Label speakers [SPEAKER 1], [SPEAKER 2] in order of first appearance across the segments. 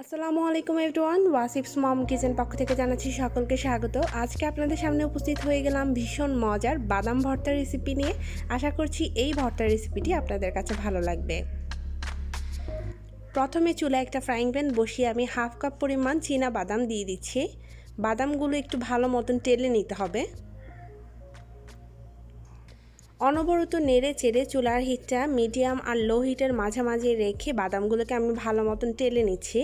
[SPEAKER 1] আসসালামু আলাইকুম এভরিওয়ান, ওয়াসিফস মম কিচেন পক্ষ থেকে জানাচ্ছি সকলকে স্বাগত। আজকে আপনাদের সামনে উপস্থিত হয়ে গেলাম ভীষণ মজার বাদাম ভর্তার রেসিপি নিয়ে। আশা করছি এই ভর্তার রেসিপিটি আপনাদের কাছে ভালো লাগবে। প্রথমে চুলায় একটা ফ্রাইং প্যান বসিয়ে আমি হাফ কাপ পরিমাণ চীনা বাদাম দিয়ে দিচ্ছি। বাদামগুলো একটু ভালো মতন টেলে নিতে হবে। অনবরত নেড়ে চেড়ে চুলার হিটটা মিডিয়াম আর লো হিটের মাঝামাঝি রেখে বাদামগুলোকে আমি ভালো মতন টেলে নিচ্ছি।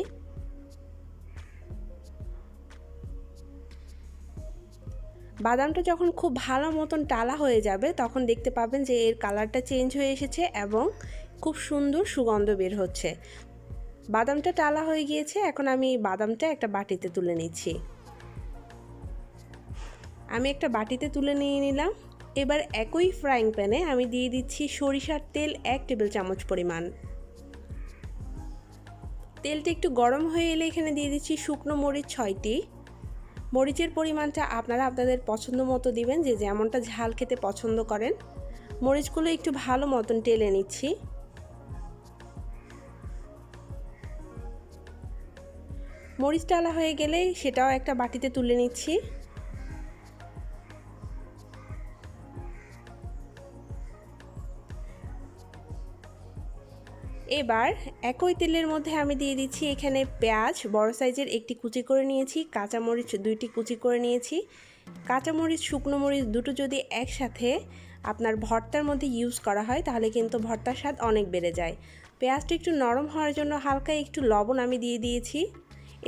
[SPEAKER 1] বাদামটা যখন খুব ভালো মতন টালা হয়ে যাবে তখন দেখতে পাবেন যে এর কালারটা চেঞ্জ হয়ে এসেছে এবং খুব সুন্দর সুগন্ধ বের হচ্ছে। বাদামটা টালা হয়ে গিয়েছে, এখন আমি বাদামটা একটা বাটিতে তুলে নিচ্ছি। আমি একটা বাটিতে তুলে নিয়ে নিলাম। এবার একই ফ্রাইং প্যানে আমি দিয়ে দিচ্ছি সরিষার তেল 1 টেবিল চামচ পরিমাণ। তেলটা একটু গরম হয়ে এলে এখানে দিয়ে দিচ্ছি শুকনো মরিচ 6টি। মরিচের পরিমাণটা আপনারা আপনাদের পছন্দ মতো দিবেন, যে যেমনটা ঝাল খেতে পছন্দ করেন। মরিচগুলো একটু ভালো মতন টেলে নিচ্ছি। মরিচ টালা হয়ে গেলে সেটাও একটা বাটিতে তুলে নিচ্ছি। এবার একই তেলের মধ্যে আমি দিয়ে দিচ্ছি এখানে পেঁয়াজ বড় সাইজের একটি কুচি করে নিয়েছি, কাঁচামরিচ 2টি কুচি করে নিয়েছি। কাঁচামরিচ শুকনো মরিচ দুটো যদি একসাথে আপনার ভর্তার মধ্যে ইউজ করা হয় তাহলে কিন্তু ভর্তার স্বাদ অনেক বেড়ে যায়। পেঁয়াজটা একটু নরম হওয়ার জন্য হালকা একটু লবণ আমি দিয়ে দিয়েছি,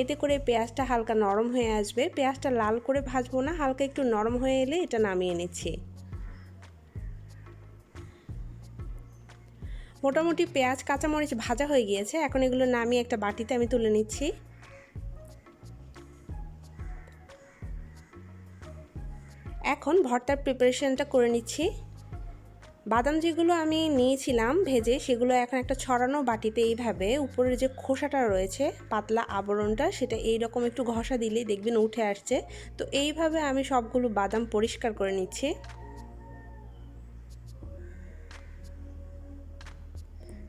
[SPEAKER 1] এতে করে পেঁয়াজটা হালকা নরম হয়ে আসবে। পেঁয়াজটা লাল করে ভাজবো না, হালকা একটু নরম হয়ে এলে এটা নামিয়ে নিচ্ছি। মোটামুটি পেঁয়াজ কাঁচামরিচ ভাজা হয়ে গিয়েছে, এখন এগুলো নামিয়ে একটা বাটিতে আমি তুলে নিচ্ছি। এখন ভর্তার প্রিপারেশনটা করে নিচ্ছি। বাদাম যেগুলো আমি নিয়েছিলাম ভেজে সেগুলো এখন একটা ছড়ানো বাটিতে এইভাবে উপরের যে খোসাটা রয়েছে পাতলা আবরণটা সেটা এইরকম একটু ঘষা দিলেই দেখবেন উঠে আসছে। তো এইভাবে আমি সবগুলো বাদাম পরিষ্কার করে নিচ্ছি।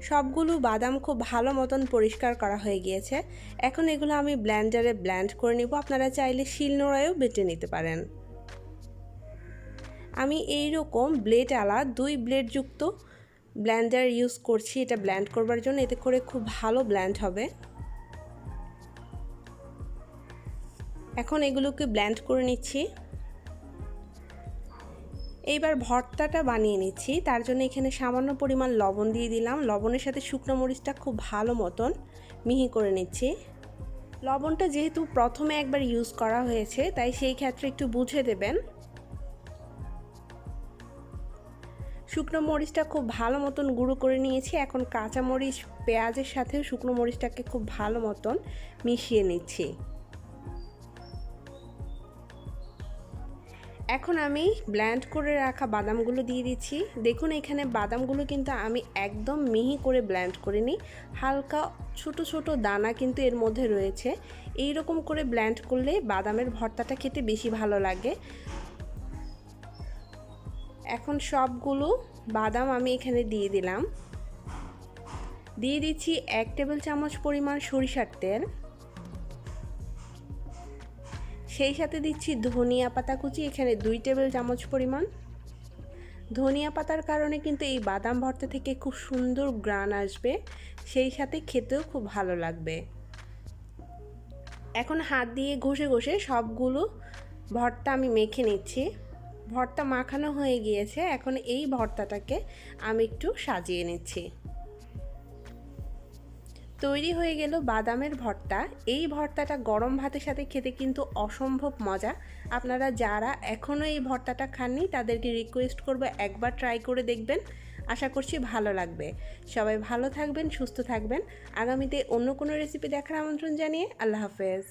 [SPEAKER 1] সবগুলো বাদাম খুব ভালো মতন পরিষ্কার করা হয়ে গিয়েছে। এখন এগুলো আমি ব্লেন্ডারে ব্লেন্ড করে নিব, আপনারা চাইলে শিলনোড়ায়ও বেটে নিতে পারেন। আমি এই রকম ব্লেড আলা 2 ব্লেড যুক্ত ব্লেন্ডার ইউজ করছি এটা ব্লেন্ড করবার জন্য, এতে করে খুব ভালো ব্লেন্ড হবে। এখন এগুলোকে ব্লেন্ড করে নিচ্ছি। এইবার ভর্তাটা বানিয়ে নিচ্ছি, তার জন্য এখানে সামান্য পরিমাণ লবণ দিয়ে দিলাম। লবণের সাথে শুকনো মরিচটা খুব ভালো মতন মিহি করে নিচ্ছি। লবণটা যেহেতু প্রথমে একবার ইউজ করা হয়েছে তাই সেই ক্ষেত্রে একটু বুঝে দেবেন। শুকনো মরিচটা খুব ভালো মতন গুঁড়ো করে নিয়েছি। এখন কাঁচা মরিচ পেঁয়াজের সাথে শুকনো মরিচটাকে খুব ভালো মতন মিশিয়ে নিচ্ছি। এখন আমি ব্লেন্ড করে রাখা বাদামগুলো দিয়ে দিচ্ছি। দেখুন এখানে বাদামগুলো কিন্তু আমি একদম মিহি করে ব্লেন্ড করিনি, হালকা ছোট ছোট দানা কিন্তু এর মধ্যে রয়েছে। এই রকম করে ব্লেন্ড করলে বাদামের ভর্তাটা খেতে বেশি ভালো লাগে। এখন সবগুলো বাদাম আমি এখানে দিয়ে দিলাম। দিয়ে দিচ্ছি 1 টেবিল চামচ পরিমাণ সরিষার তেল, সেই সাথে দিচ্ছি ধনিয়া পাতা কুচি এখানে 2 টেবিল চামচ পরিমাণ। ধনিয়া পাতার কারণে কিন্তু এই বাদাম ভর্তা থেকে খুব সুন্দর গ্রান আসবে, সেই সাথে খেতেও খুব ভালো লাগবে। এখন হাত দিয়ে ঘষে ঘষে সবগুলো ভর্তা আমি মেখে নিচ্ছি। ভর্তা মাখানো হয়ে গিয়েছে, এখন এই ভর্তাটাকে আমি একটু সাজিয়ে নিচ্ছি। তৈরি হয়ে গেল বাদামের ভর্তা। এই ভর্তাটা গরম ভাতের সাথে খেতে কিন্তু অসম্ভব মজা। আপনারা যারা এখনও এই ভর্তাটা খাননি তাদেরকে রিকোয়েস্ট করব একবার ট্রাই করে দেখবেন, আশা করছি ভালো লাগবে। সবাই ভালো থাকবেন, সুস্থ থাকবেন। আগামীতে অন্য কোনো রেসিপি দেখার আমন্ত্রণ জানিয়ে আল্লাহ হাফেজ।